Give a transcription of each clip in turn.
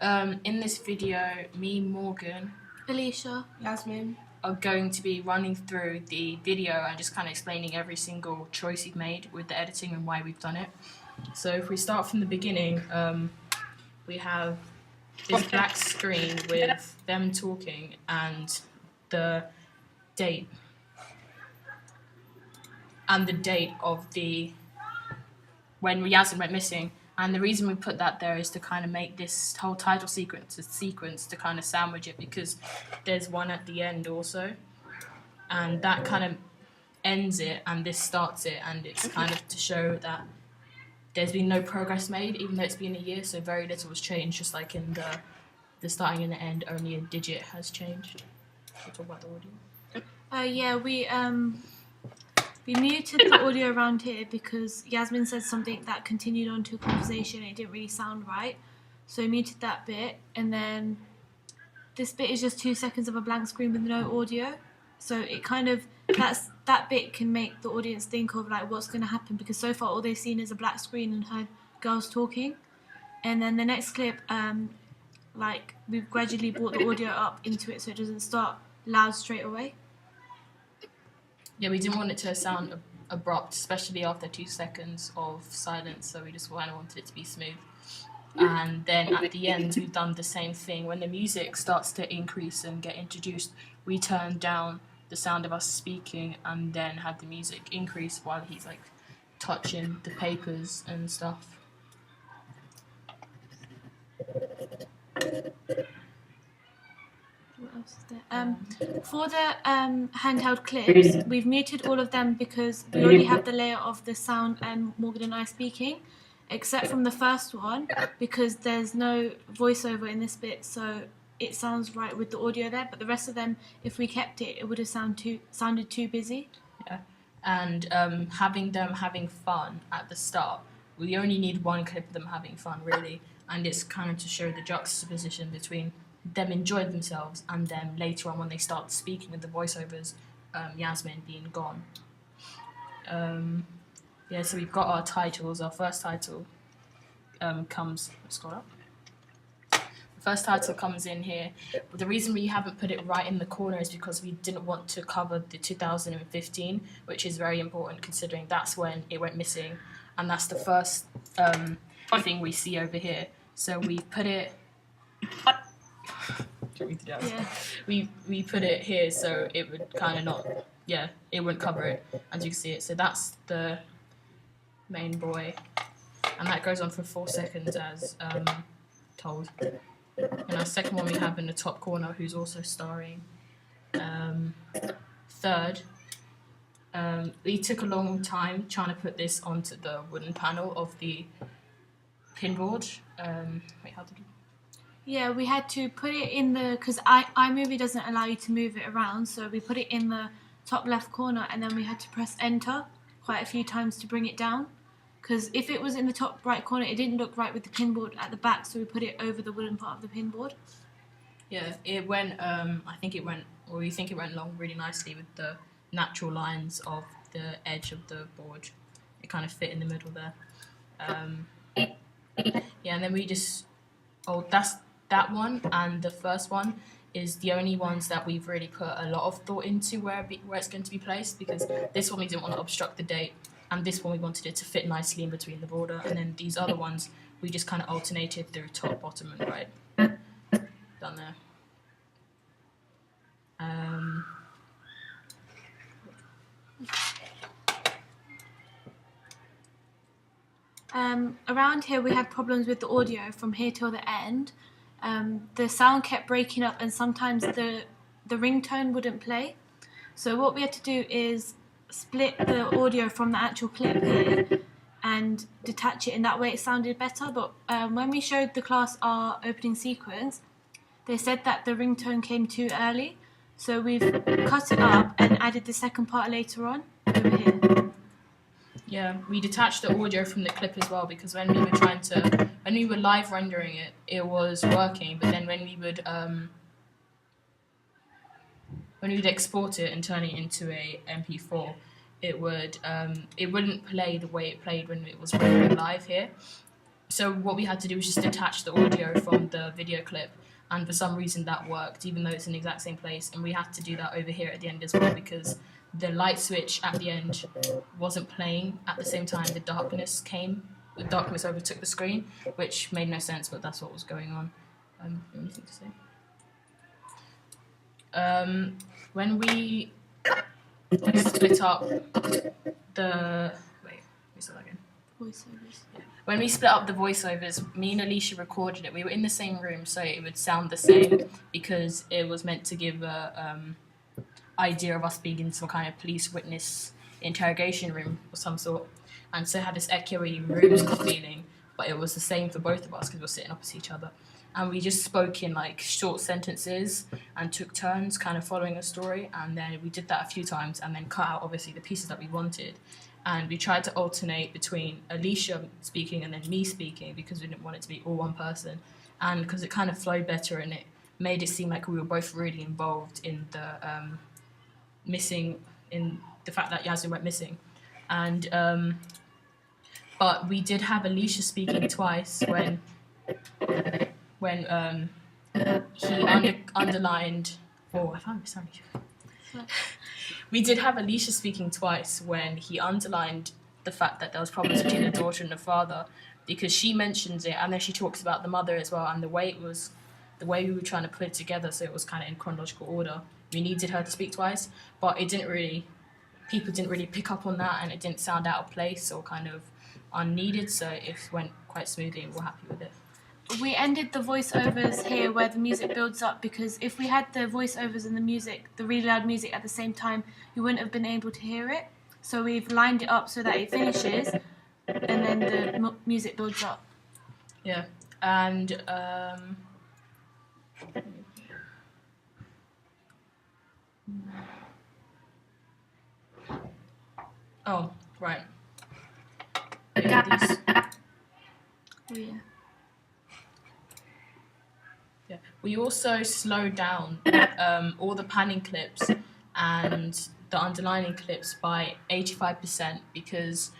In this video, me, Morgan, Alicia, Yasmin are going to be running through the video and just kind of explaining every single choice we've made with the editing and why we've done it. So if we start from the beginning, we have this black screen with them talking and the date of when Yasmin went missing. And the reason we put that there is to kind of make this whole title sequence a sequence to kind of sandwich it, because there's one at the end also, and that kind of ends it and this starts it, and it's kind of to show that there's been no progress made even though it's been a year, so very little was changed, just like in the starting and the end, only a digit has changed. We'll talk about the audio. we muted the audio around here because Yasmin said something that continued on to a conversation and it didn't really sound right. So we muted that bit, and then this bit is just 2 seconds of a blank screen with no audio. So it kind of, that bit can make the audience think of like what's going to happen, because so far all they've seen is a black screen and heard girls talking. And then the next clip, we've gradually brought the audio up into it so it doesn't start loud straight away. Yeah, we didn't want it to sound abrupt, especially after 2 seconds of silence, so we just kind of wanted it to be smooth. And then at the end, we've done the same thing. When the music starts to increase and get introduced, we turn down the sound of us speaking and then have the music increase while he's like touching the papers and stuff. What else is there? For the handheld clips, we've muted all of them because we already have the layer of the sound and Morgan and I speaking, except from the first one because there's no voiceover in this bit, so it sounds right with the audio there. But the rest of them, if we kept it, it would have sounded too busy. Yeah, and having them having fun at the start, we only need one clip of them having fun, really, and it's kind of to show the juxtaposition between them enjoying themselves and then later on when they start speaking with the voiceovers, Yasmin being gone. So we've got our titles. Our first title comes. Let's scroll up. The first title comes in here. The reason we haven't put it right in the corner is because we didn't want to cover the 2015, which is very important considering that's when it went missing, and that's the first thing we see over here. So we put it. Yeah. We put it here so it would kind of not. Yeah, it wouldn't cover it, as you can see it. So that's the main boy, and that goes on for 4 seconds as told. And our second one we have in the top corner, who's also starring. Third, we took a long time trying to put this onto the wooden panel of the pinboard. Wait, how did you? Yeah, we had to put it in the, because iMovie doesn't allow you to move it around, so we put it in the top left corner, and then we had to press enter quite a few times to bring it down, because if it was in the top right corner it didn't look right with the pinboard at the back, so we put it over the wooden part of the pinboard. Yeah, it went, we think it went along really nicely with the natural lines of the edge of the board. It kind of fit in the middle there. Yeah, and then we just, that's that one, and the first one is the only ones that we've really put a lot of thought into where it's going to be placed, because this one we didn't want to obstruct the date, and this one we wanted it to fit nicely in between the border, and then these other ones we just kind of alternated through top, bottom, and right. Done there. Around here we had problems with the audio from here till the end. The sound kept breaking up and sometimes the ringtone wouldn't play. So what we had to do is split the audio from the actual clip here and detach it, and that way it sounded better. But when we showed the class our opening sequence, they said that the ringtone came too early. So we've cut it up and added the second part later on over here. Yeah, we detached the audio from the clip as well, because when we were live rendering it, it was working, but then when we would export it and turn it into a MP4, it wouldn't play the way it played when it was running live here. so what we had to do was just detach the audio from the video clip, and for some reason that worked, even though it's in the exact same place. And we had to do that over here at the end as well, because the light switch at the end wasn't playing at the same time the darkness overtook the screen, which made no sense, but that's what was going on. Anything to say? When we split up the... Wait, let me start that again. Voiceovers. Yeah. When we split up the voiceovers, me and Alicia recorded it. We were in the same room, so it would sound the same, because it was meant to give a idea of us being in some kind of police witness interrogation room of some sort. And so it had this echoey room feeling, but it was the same for both of us because we were sitting opposite each other. And we just spoke in like short sentences and took turns kind of following a story. And then we did that a few times and then cut out obviously the pieces that we wanted. And we tried to alternate between Alicia speaking and then me speaking, because we didn't want it to be all one person. And because it kind of flowed better, and it made it seem like we were both really involved in the in the fact that Yasmin went missing. And but we did have Alicia speaking twice when he underlined. Oh, I found this. We did have Alicia speaking twice when he underlined the fact that there was problems between the daughter and the father, because she mentions it and then she talks about the mother as well, and the way we were trying to put it together so it was kind of in chronological order. We needed her to speak twice, but people didn't really pick up on that, and it didn't sound out of place or kind of unneeded, so it went quite smoothly and we're happy with it. We ended the voiceovers here where the music builds up, because if we had the voiceovers and the music, the really loud music at the same time, you wouldn't have been able to hear it. So we've lined it up so that it finishes and then the music builds up. Yeah, and oh, right. Yeah, Oh yeah. Yeah. We also slowed down all the panning clips and the underlining clips by 85%, because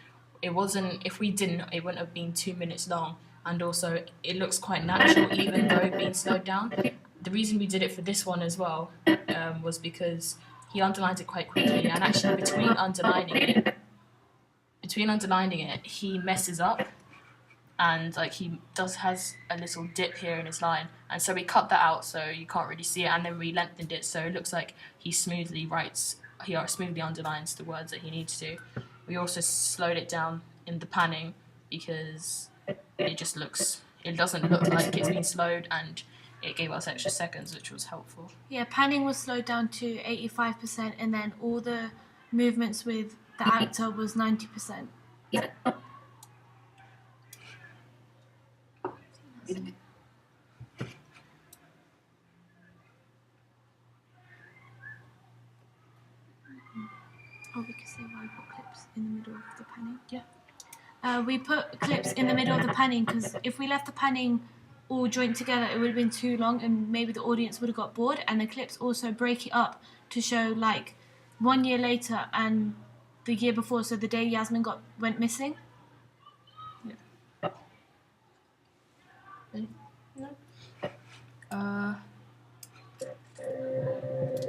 it wasn't, if we didn't, it wouldn't have been 2 minutes long, and also it looks quite natural even though being slowed down. The reason we did it for this one as well was because he underlines it quite quickly, and actually between underlining it he messes up, and like he has a little dip here in his line, and so we cut that out so you can't really see it, and then we lengthened it so it looks like he smoothly underlines the words that he needs to. We also slowed it down in the panning because it doesn't look like it's been slowed, and it gave us extra seconds, which was helpful. Yeah, panning was slowed down to 85%, and then all the movements with the actor was 90%. Oh, we could say why we put clips in the middle of the panning. Yeah. We put clips in the middle of the panning because if we left the panning all joined together, it would have been too long and maybe the audience would have got bored. And the clips also break it up to show like 1 year later and the year before, so the day Yasmin went missing.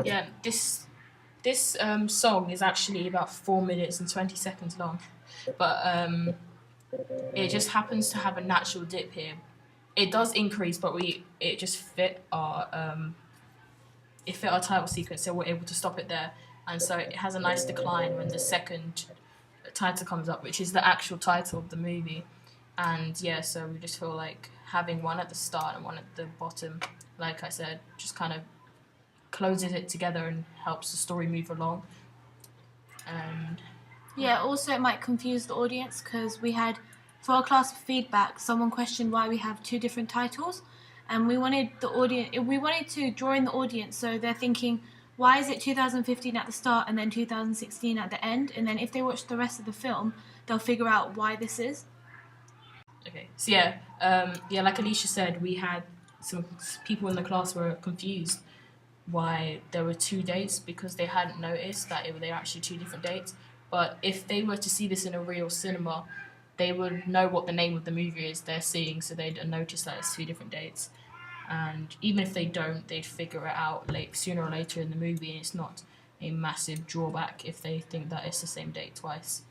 Yeah. This song is actually about 4 minutes and 20 seconds long, but it just happens to have a natural dip here. It does increase, but it just fit our title sequence, so we're able to stop it there, and so it has a nice decline when the second title comes up, which is the actual title of the movie. And yeah, so we just feel like having one at the start and one at the bottom, like I said, just kind of closes it together and helps the story move along. And yeah, also it might confuse the audience because we had, for our class feedback, someone questioned why we have two different titles, and we wanted to draw in the audience so they're thinking, why is it 2015 at the start and then 2016 at the end? And then if they watch the rest of the film, they'll figure out why this is. Okay, so like Alicia said, we had some people in the class were confused why there were two dates, because they hadn't noticed that they were actually two different dates. But if they were to see this in a real cinema, they would know what the name of the movie is they're seeing, so they'd notice that it's 2 different dates. And even if they don't, they'd figure it out sooner or later in the movie, and it's not a massive drawback if they think that it's the same date twice.